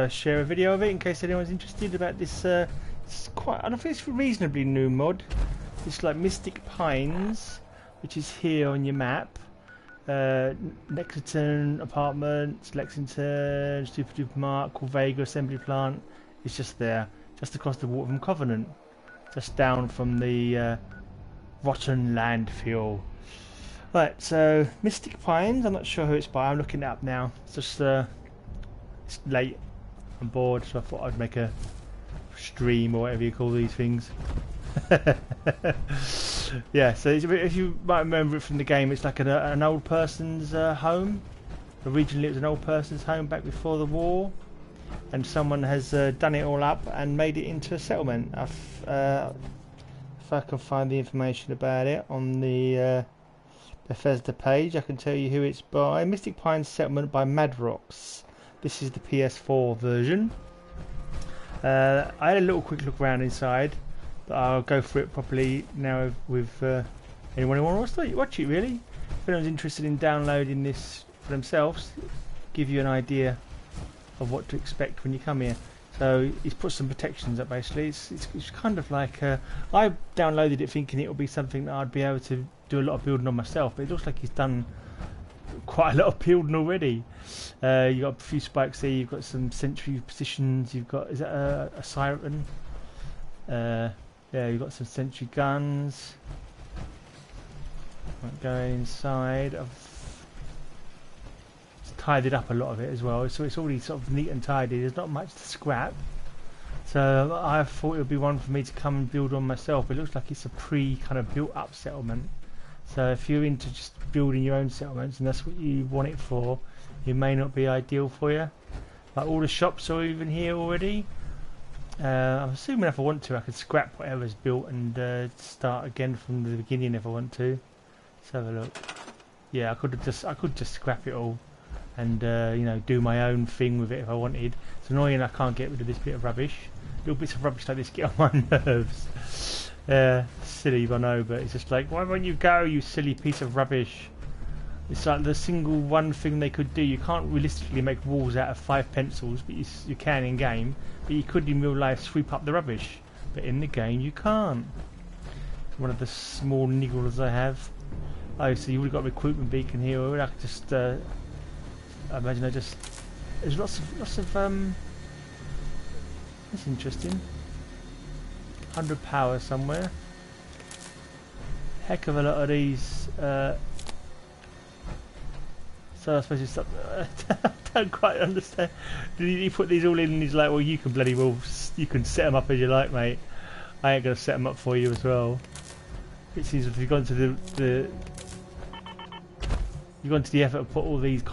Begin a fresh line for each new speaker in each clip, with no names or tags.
share a video of it in case anyone's interested about this. It's quite, I don't think it's a reasonably new mod. It's like Mystic Pines, which is here on your map. Lexington Apartments, Lexington Supermarket, Vega Assembly Plant. It's just there, just across the water from Covenant, just down from the rotten landfill. Right, so Mystic Pines. I'm not sure who it's by. I'm looking it up now. It's just it's late. I'm bored, so I thought I'd make a stream or whatever you call these things. Yeah, so if you might remember it from the game, it's like an old person's home. Originally it was an old person's home back before the war, and someone has done it all up and made it into a settlement. If I can find the information about it on the Bethesda page, I can tell you who it's by. Mystic Pines Settlement by Madrox. This is the PS4 version. I had a little quick look around inside, but I'll go through it properly now with anyone who wants to watch it, really. If anyone's interested in downloading this for themselves, give you an idea of what to expect when you come here. So he's put some protections up basically. It's kind of like I downloaded it thinking it would be something that I'd be able to do a lot of building on myself, but it looks like he's done quite a lot of building already. You've got a few spikes there, you've got some sentry positions, you've got, is that a siren? Yeah, you've got some sentry guns. Might go inside. I've tidied up a lot of it as well, so it's already sort of neat and tidy. There's not much to scrap, so I thought it would be one for me to come and build on myself. It looks like it's a kind of built up settlement, so if you're into just building your own settlements and that's what you want it for, it may not be ideal for you. Like all the shops are even here already. I'm assuming if I want to I could scrap whatever's built and start again from the beginning if I want to. Let's have a look. Yeah, I could just scrap it all and you know, do my own thing with it if I wanted. It's annoying I can't get rid of this bit of rubbish. Little bits of rubbish like this get on my nerves. Silly, I know, but it's just like, why won't you go, you silly piece of rubbish? It's like the single one thing they could do. You can't realistically make walls out of 5 pencils, but you can in game. But you could in real life sweep up the rubbish, but in the game you can't. It's one of the small niggles I have. Oh, so you've already got a recruitment beacon here. Or I could just I imagine there's lots of that's interesting. 100 power somewhere. Heck of a lot of these. So I suppose it's up. I don't quite understand. Did he put these all in and he's like, well, you can bloody well, you can set them up as you like, mate. I ain't gonna set them up for you as well. It seems if you've gone to the you've gone to the effort to put all these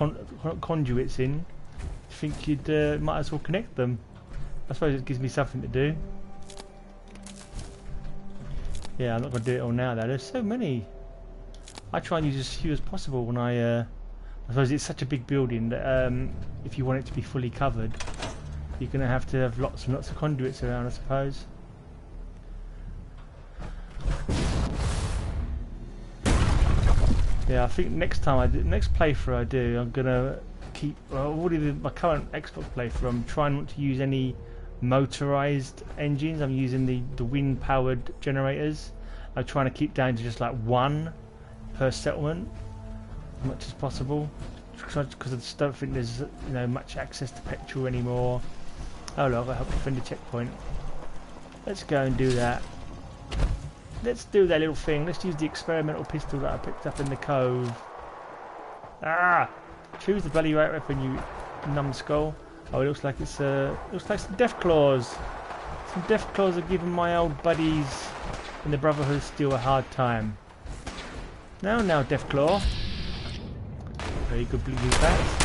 conduits in, I think you'd might as well connect them. I suppose it gives me something to do. Yeah, I'm not going to do it all now though. There's so many. I try and use as few as possible when I suppose it's such a big building that if you want it to be fully covered, you're going to have lots and lots of conduits around, I suppose. Yeah, I think next playthrough I do, I'm going to keep, well, already my current Xbox playthrough, I'm trying not to use any motorized engines. I'm using the wind powered generators. I'm trying to keep down to just like one per settlement as much as possible, because I just don't think there's much access to petrol anymore. Oh look, I help defend the checkpoint. Let's go and do that. Let's do that little thing. Let's use the experimental pistol that I picked up in the cove. Ah! Choose the bloody right weapon, you numbskull. Oh, it looks like it's some death claws. Some death claws are giving my old buddies in the Brotherhood still a hard time. Now, death claw. Very good blue bats.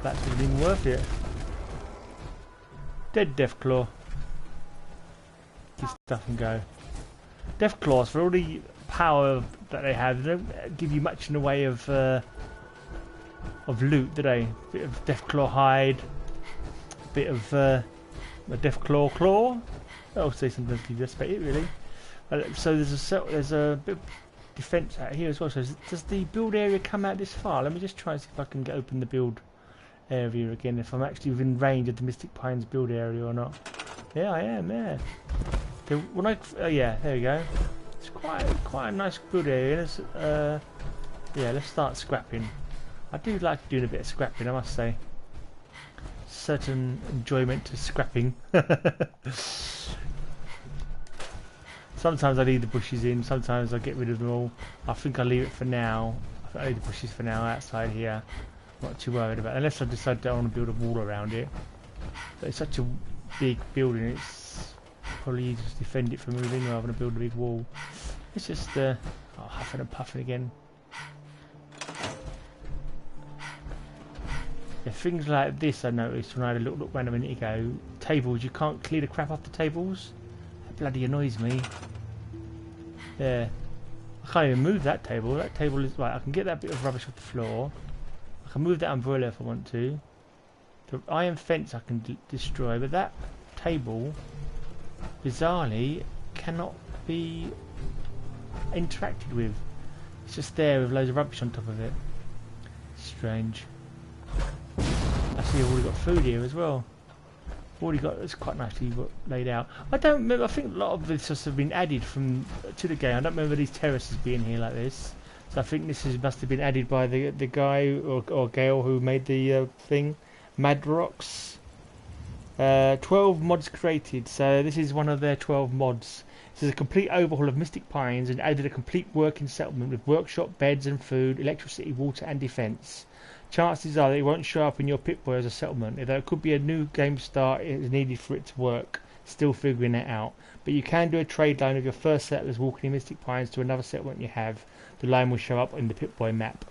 That would have been worth it. Dead death claw. Get stuff and go. Death claws, for all the power that they have, they don't give you much in the way of loot, do they? Bit of Deathclaw hide, bit of a Deathclaw claw. I'll say sometimes you just bet it really. So there's a bit defence out here as well. So does the build area come out this far? Let me just try and see if I can open the build area again, if I'm actually within range of the Mystic Pines build area or not. Yeah, I am, yeah. Okay, when yeah, there we go. It's quite a nice build area. Yeah, let's start scrapping. I do like doing a bit of scrapping, I must say. Certain enjoyment to scrapping. Sometimes I leave the bushes in, sometimes I get rid of them all. I think I'll leave it for now. I think I'll leave the bushes for now outside here. Not too worried about it, unless I decide I don't want to build a wall around it. But it's such a big building, it's probably easier to defend it from moving rather than build a big wall. It's just huffing and puffing again. Yeah, things like this I noticed when I had a little look around a minute ago. Tables, you can't clear the crap off the tables. That bloody annoys me. Yeah. I can't even move that table. That table is right, I can get that bit of rubbish off the floor. I can move that umbrella if I want to. The iron fence I can destroy, but that table, bizarrely, cannot be interacted with. It's just there with loads of rubbish on top of it. Strange. I see I've already got food here as well. Already got, it's quite nicely laid out. I don't remember, I think a lot of this has been added to the game. I don't remember these terraces being here like this. So I think this must have been added by the guy or gal who made the thing. Madrox. 12 mods created, so this is one of their 12 mods. This is a complete overhaul of Mystic Pines and added a complete working settlement with workshop, beds and food, electricity, water and defence. Chances are that it won't show up in your Pip-Boy as a settlement, although it could be a new game start is needed for it to work. Still figuring it out. But you can do a trade line of your first settlers walking in Mystic Pines to another settlement you have. The line will show up in the Pip-Boy map.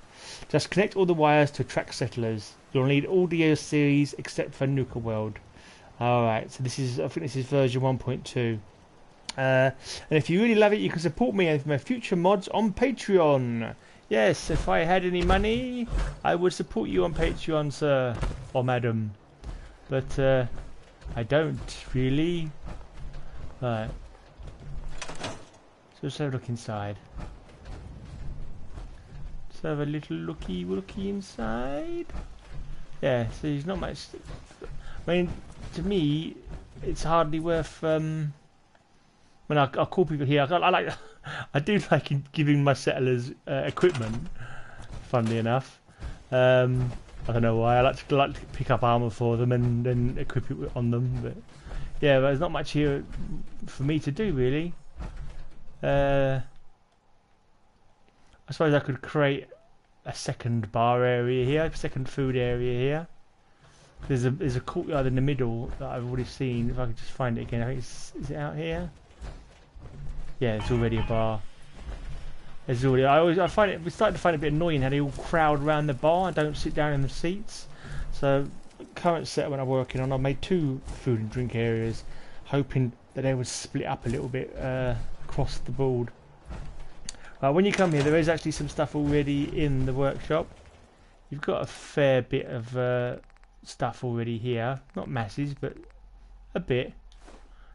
Just connect all the wires to attract settlers. You'll need all DLCs except for Nuka World. Alright, so this is, I think this is version 1.2. And if you really love it, you can support me and my future mods on Patreon. Yes, if I had any money, I would support you on Patreon, sir or madam. But I don't really. Right. So let's have a look inside. Let's have a little looky inside. Yeah, so there's not much. I mean, to me, it's hardly worth. When I call people here, I do like giving my settlers equipment. Funnily enough, I don't know why. I like to pick up armor for them and then equip it on them. But yeah, there's not much here for me to do really. I suppose I could create a second bar area here, a second food area here. There's a courtyard in the middle that I've already seen. If I could just find it again, I think is it out here? Yeah, it's already a bar. There's already. I find it. We started to find it a bit annoying how they all crowd around the bar and don't sit down in the seats. So, current settlement I'm working on, I made 2 food and drink areas, hoping that they would split up a little bit across the board. When you come here, there is actually some stuff already in the workshop. You've got a fair bit of stuff already here. Not masses, but a bit.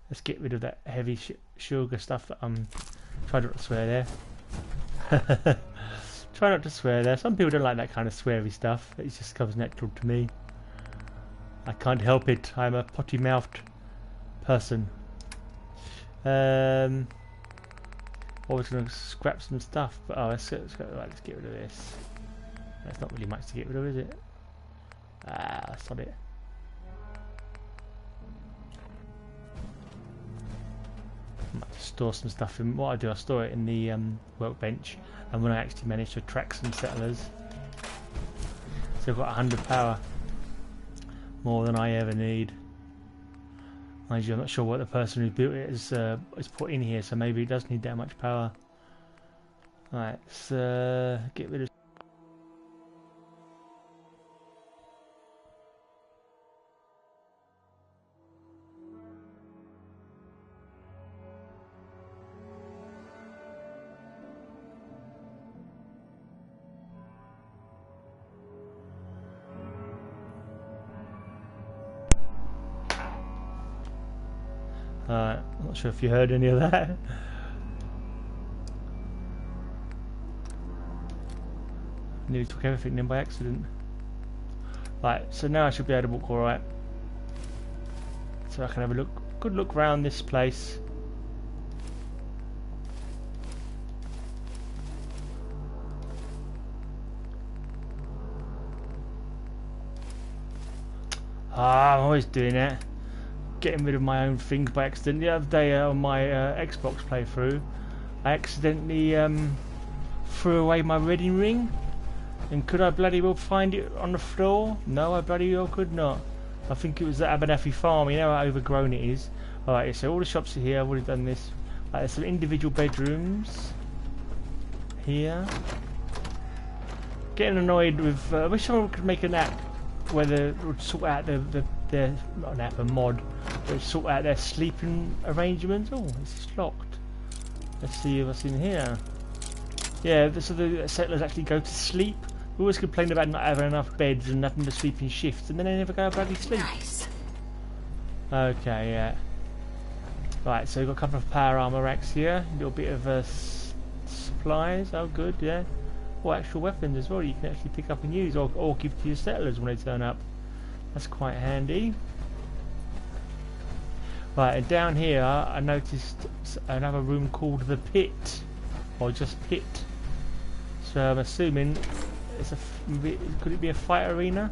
Let's get rid of that heavy sugar stuff that try not to swear there. Try not to swear there. Some people don't like that kind of sweary stuff. It just comes natural to me. I can't help it. I'm a potty-mouthed person. I was going to scrap some stuff, but let's get rid of this. That's not really much to get rid of, is it? That's not it. I might store some stuff in. What I do, I store it in the workbench, and when I actually manage to attract some settlers, so I've got 100 power, more than I ever need. Mind you, I'm not sure what the person who built it is put in here, so maybe it does need that much power. Right, let's get rid of. I'm not sure if you heard any of that. Nearly took everything then by accident. Right, so now I should be able to walk alright. So I can have a good look around this place. Ah, I'm always doing that. Getting rid of my own things by accident. The other day on my Xbox playthrough, I accidentally threw away my wedding ring. And could I bloody well find it on the floor? No, I bloody well could not. I think it was at Abernathy Farm. You know how overgrown it is. Alright, so all the shops are here. I've already done this. Right, there's some individual bedrooms here. Getting annoyed with... I wish someone could make an app where they would sort out their not an app, a mod, but would sort out their sleeping arrangements. Oh, it's locked. Let's see what's in here. Yeah, so the settlers actually go to sleep. We always complain about not having enough beds and having to sleep in shifts, and then they never go bloody sleep. Nice. Okay, yeah. Right, so we've got a couple of power armor racks here. A little bit of supplies. Oh, good, yeah. Or actual weapons as well. You can actually pick up and use, or give to your settlers when they turn up. That's quite handy. Right, and down here I noticed another room called the Pit, or just Pit. So I'm assuming it's could it be a fight arena?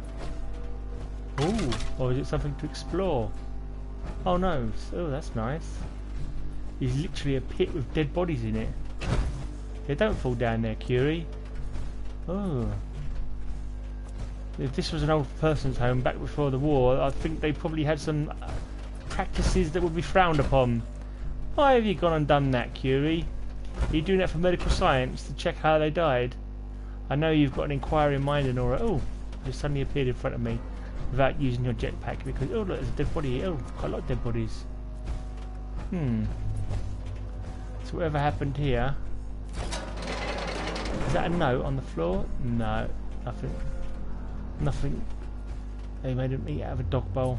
Ooh, or is it something to explore? Oh no, oh that's nice. It's literally a pit with dead bodies in it. Yeah, don't fall down there, Curie. Oh. If this was an old person's home back before the war, I think they probably had some practices that would be frowned upon. Why have you gone and done that, Curie? Are you doing that for medical science to check how they died? I know you've got an inquiring mind and all right. Oh, just suddenly appeared in front of me without using your jetpack because oh look, there's a dead body here. Oh, quite a lot of dead bodies. So whatever happened here? Is that a note on the floor? No, nothing. Nothing. They made him eat out of a dog bowl.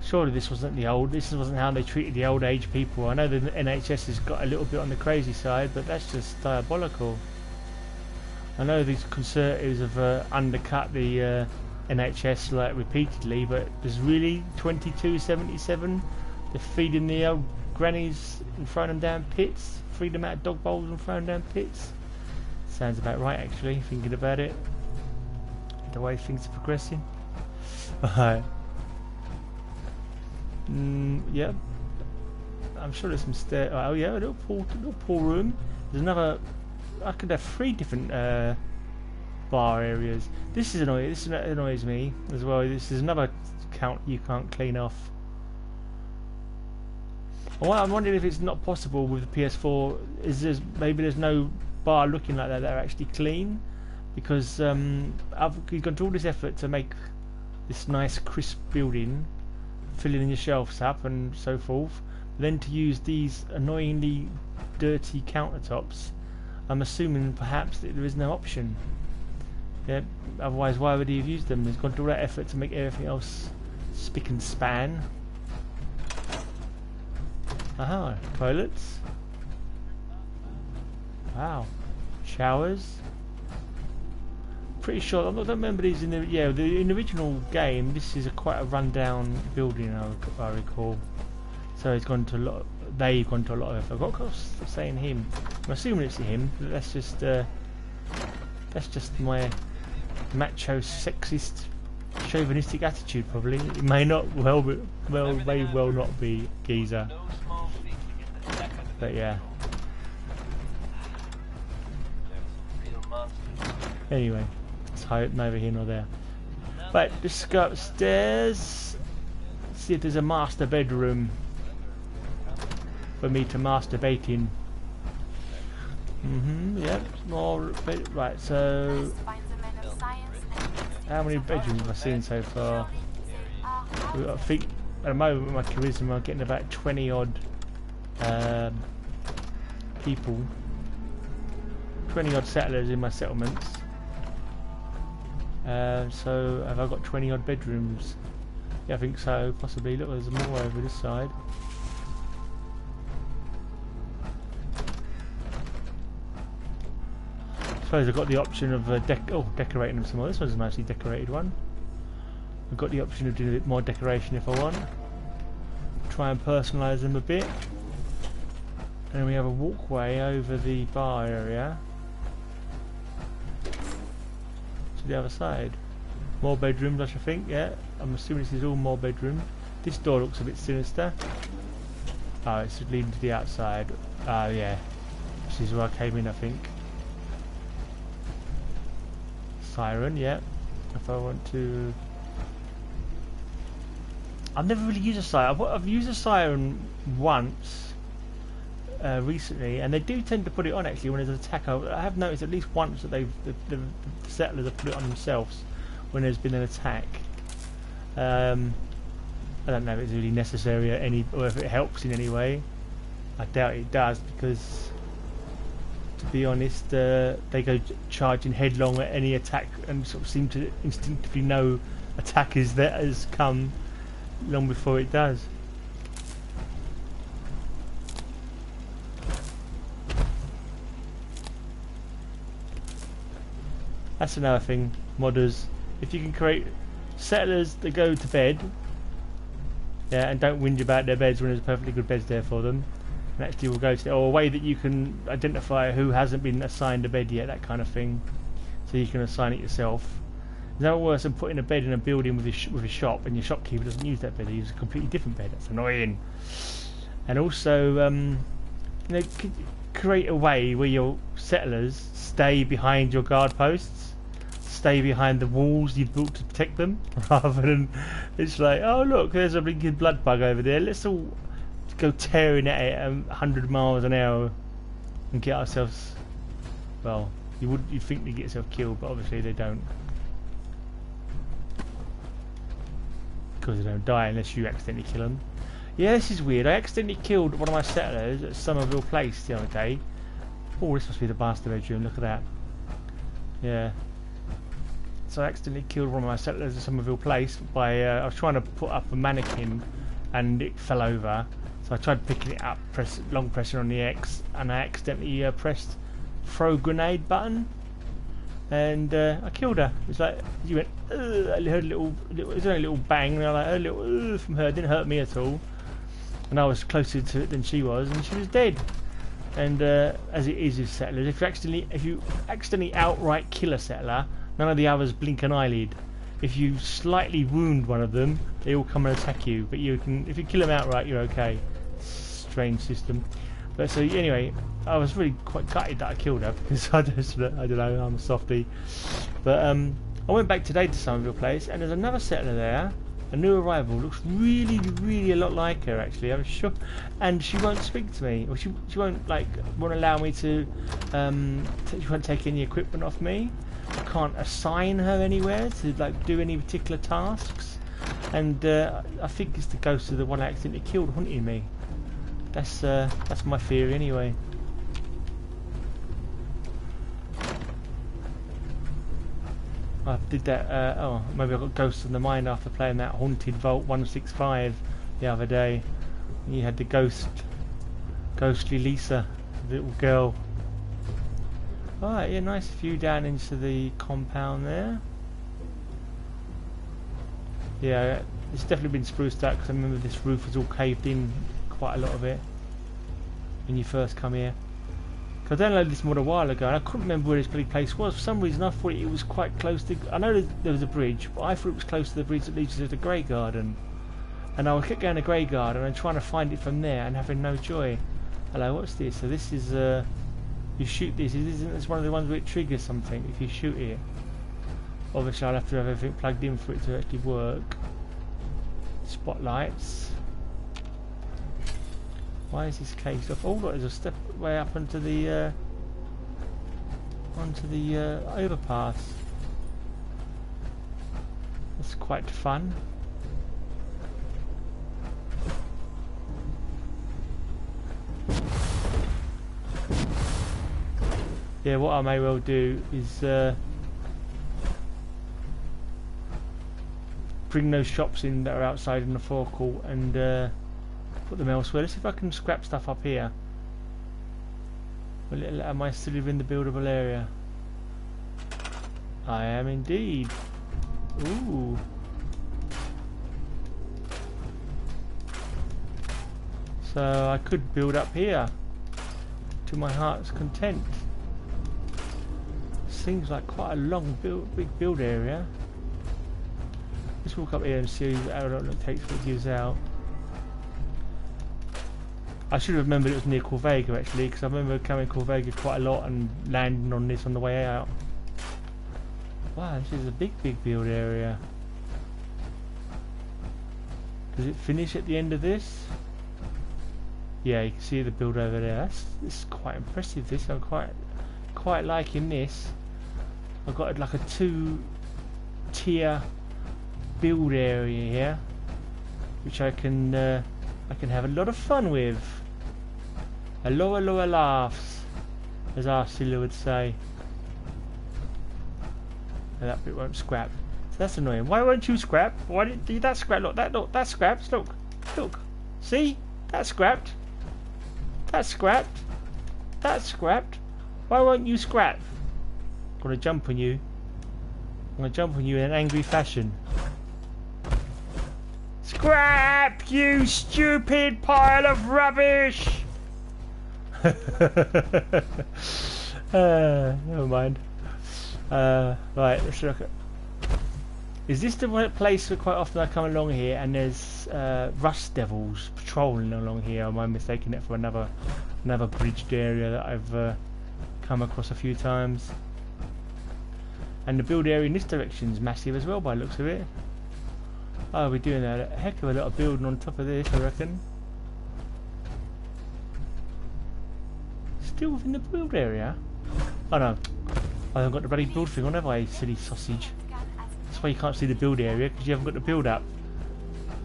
Surely this wasn't this wasn't how they treated the old age people. I know the NHS has got a little bit on the crazy side, but that's just diabolical. I know these Conservatives have undercut the NHS like repeatedly, but there's really 22.77. They're feeding the old grannies and throwing them down pits, feeding them out of dog bowls and throwing them down pits. Sounds about right, actually, thinking about it. The way things are progressing. Right. Yep. I'm sure there's some stairs. Oh yeah, a little pool room. There's another. I could have 3 different bar areas. This is annoying. This annoys me as well. This is another count you can't clean off. Well, I'm wondering if it's not possible with the PS4. Maybe there's no bar looking like that are actually clean, because you've gone to all this effort to make this nice crisp building, filling in your shelves up and so forth, then to use these annoyingly dirty countertops. I'm assuming perhaps that there is no option. Yeah, otherwise why would he have used them? He's gone to all that effort to make everything else spick and span. Aha, toilets. Wow. Showers. Pretty sure, I don't remember these in the in the original game. This is quite a rundown building, I recall. So he's gone to a lot. They've gone to a lot of. I've got to stop saying him. I'm assuming it's him. But that's just my macho, sexist, chauvinistic attitude. Probably it may not may well not be geezer. But yeah. Anyway, it's neither here nor there. Right, let's go upstairs. See if there's a master bedroom for me to masturbate in. Yep, more bed. Right, so how many bedrooms have I seen so far? I think at the moment with my charisma I'm getting about 20 odd people, 20 odd settlers in my settlements. So have I got 20 odd bedrooms? Yeah, I think so, possibly. Look, there's more over this side. suppose I've got the option of decorating them some more. This one's a nicely decorated one. I've got the option of doing a bit more decoration if I want. Try and personalise them a bit. And we have a walkway over the bar area to the other side. More bedrooms, I should think. Yeah, I'm assuming this is all more bedrooms. This door looks a bit sinister. Oh, it's leading to the outside. Yeah, this is where I came in, I think. Siren, yeah. If I want to, I've never really used a siren. I've used a siren once recently, and they do tend to put it on actually when there's an attack. I have noticed at least once that the settlers have put it on themselves when there's been an attack. I don't know if it's really necessary or if it helps in any way. I doubt it does, because to be honest, they go charging headlong at any attack and sort of seem to instinctively know attack is that has come long before it does. That's another thing, modders. If you can create settlers that go to bed, yeah, and don't whinge about their beds when there's perfectly good beds there for them, and actually will go to, or a way that you can identify who hasn't been assigned a bed yet, that kind of thing, so you can assign it yourself. There's no worse than putting a bed in a building with a shop, and your shopkeeper doesn't use that bed; they use a completely different bed. That's annoying. And also, you know, create a way where your settlers stay behind your guard posts, stay behind the walls you've built to protect them, rather than it's like, oh look, there's a blinking blood bug over there. Let's all go tearing at it 100 miles an hour and get ourselves. Well, you'd think they get yourself killed, but obviously they don't. Because they don't die unless you accidentally kill them. Yeah, this is weird. I accidentally killed one of my settlers at Somerville Place the other day. Oh, this must be the master bedroom. Look at that. Yeah. So I accidentally killed one of my settlers at Somerville Place by I was trying to put up a mannequin and it fell over. So I tried picking it up, long pressing on the X, and I accidentally pressed throw grenade button. And I killed her. It's like you went. I heard a little. It was only a little bang, and I heard a little from her. It didn't hurt me at all, and I was closer to it than she was, and she was dead. And as it is with settlers, if you accidentally outright kill a settler, none of the others blink an eyelid. If you slightly wound one of them, they all come and attack you. But if you kill them outright, you're okay. Strange system. But so anyway, I was really quite gutted that I killed her, because I don't know, I'm a softie. But I went back today to Somerville Place, and there's another settler there, a new arrival, looks really, really a lot like her actually. I'm sure, and she won't speak to me, or she won't won't allow me to. She won't take any equipment off me. I can't assign her anywhere to do any particular tasks, and I think it's the ghost of the one I accidentally killed haunting me. That's my theory anyway. I did that. Oh, maybe I got ghosts in the mind after playing that Haunted Vault 165 the other day. And you had the ghostly Lisa, the little girl. Alright, yeah, nice view down into the compound there. Yeah, it's definitely been spruced up, because I remember this roof was all caved in, quite a lot of it, when you first come here. Because I downloaded this mod a while ago, and I couldn't remember where this bloody place was. For some reason I thought it was quite close to, I know there was a bridge, but I thought it was close to the bridge that leads to the Grey Garden. And I kept going to Grey Garden and trying to find it from there and having no joy. Hello, what's this? So this is, you shoot this, isn't this one of the ones where it triggers something if you shoot it? Obviously I'll have to have everything plugged in for it to actually work. Spotlights. Why is this case off? Oh look, there's a step way up onto the overpass. That's quite fun. Yeah, what I may well do is bring those shops in that are outside in the forecourt and put them elsewhere. Let's see if I can scrap stuff up here. Am I still in the buildable area? I am indeed. Ooh. So I could build up here to my heart's content. Seems like quite a long big build area. Let's walk up here and see how long it takes for it gives out. I should have remembered it was near Corvega actually, because I remember coming to Corvega quite a lot and landing on this on the way out. Wow, this is a big build area. Does it finish at the end of this? Yeah, you can see the build over there. This is quite impressive. This I'm quite liking this. I've got like a 2-tier build area here, which I can have a lot of fun with. A lot of laughs, as Arsila would say. And that bit won't scrap. So that's annoying. Why won't you scrap? Why did that scrap? Look, that scraps. Look. See? That's scrapped. That's scrapped. That's scrapped. Why won't you scrap? I'm gonna jump on you. I'm gonna jump on you in an angry fashion. Scrap, you stupid pile of rubbish! Never mind. Right, let's look at. Is this the place where quite often I come along here and there's rust devils patrolling along here? Or am I mistaking it for another bridged area that I've come across a few times? And the build area in this direction is massive as well by the looks of it. Oh, we're doing a heck of a lot of building on top of this, I reckon. Still within the build area? Oh no, I haven't got the bloody build thing on, have I, silly sausage? That's why you can't see the build area, because you haven't got the build up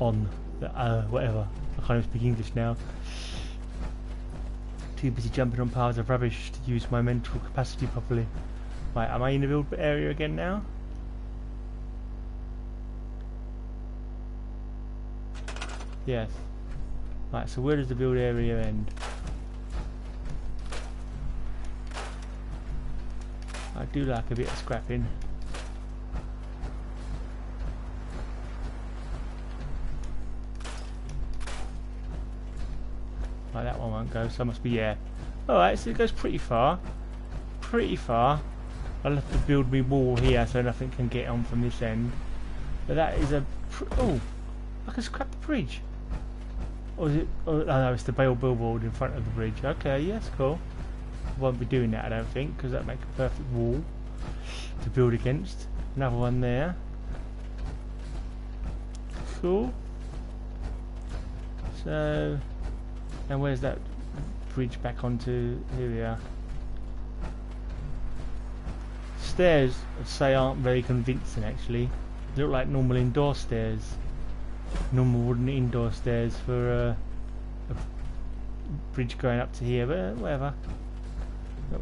on. Whatever. I can't even speak English now. Too busy jumping on piles of rubbish to use my mental capacity properly. Right, am I in the build area again now? Yes. Right, so where does the build area end? I do like a bit of scrapping. Right, that one won't go, so I must be, yeah. Alright, so it goes pretty far. Pretty far. I'll have to build me wall here so nothing can get on from this end. But that is a... oh! I can scrap the bridge. Or is it... oh no, it's the billboard in front of the bridge. Okay, yes, cool. I won't be doing that, I don't think, because that makes a perfect wall to build against. Another one there. Cool. So... and where's that bridge back onto? Here we are. Stairs, I'd say, aren't very convincing actually. They look like normal indoor stairs. Normal wooden indoor stairs for a bridge going up to here, but whatever. I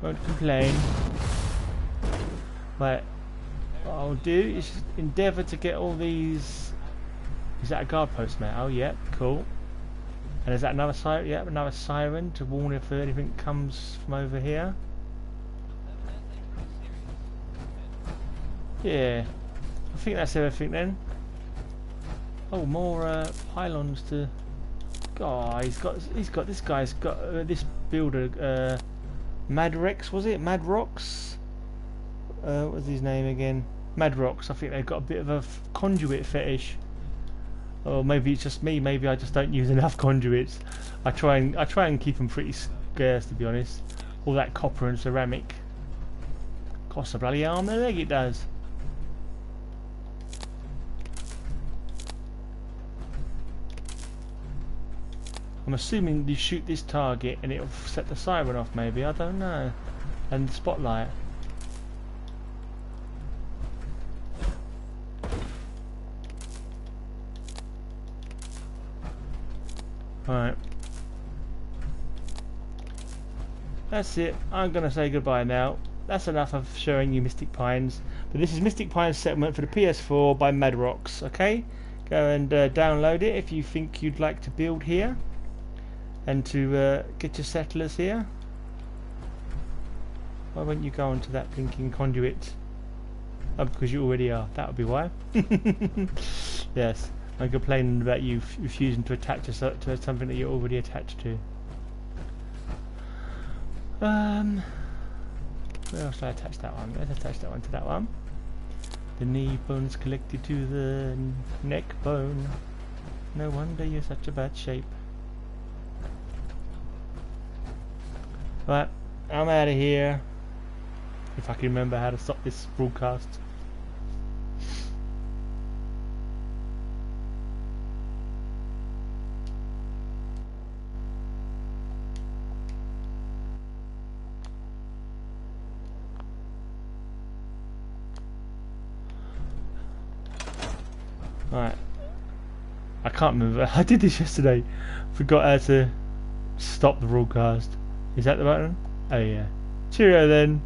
won't complain. But what I'll do is endeavour to get all these. Is that a guard post, mate? Oh, yeah, cool. And is that another siren? Yeah, another siren to warn if anything comes from over here. Yeah, I think that's everything then. Oh, more pylons to. God, this guy's got this builder. Madrox, was it? Madrox? What was his name again? Madrox. I think they've got a bit of a conduit fetish. Or maybe it's just me. Maybe I just don't use enough conduits. I try and keep them pretty scarce, to be honest. All that copper and ceramic costs a bloody arm and a leg. It does. I'm assuming you shoot this target and it'll set the siren off. Maybe, I don't know. And the spotlight. Right. That's it. I'm going to say goodbye now. That's enough of showing you Mystic Pines. But this is Mystic Pines Settlement for the PS4 by madrox. Okay? Go and download it if you think you'd like to build here. And to get your settlers here. Why won't you go onto that blinking conduit? Oh, because you already are. That would be why. Yes, I'm complaining about you refusing to attach to something that you're already attached to. Where else do I attach that one? Let's attach that one to that one. The knee bone's connected to the neck bone. No wonder you're such a bad shape. Right, I'm out of here. If I can remember how to stop this broadcast. Right. I can't remember. I did this yesterday. Forgot how to stop the broadcast. Is that the button? Oh yeah. Cheerio then.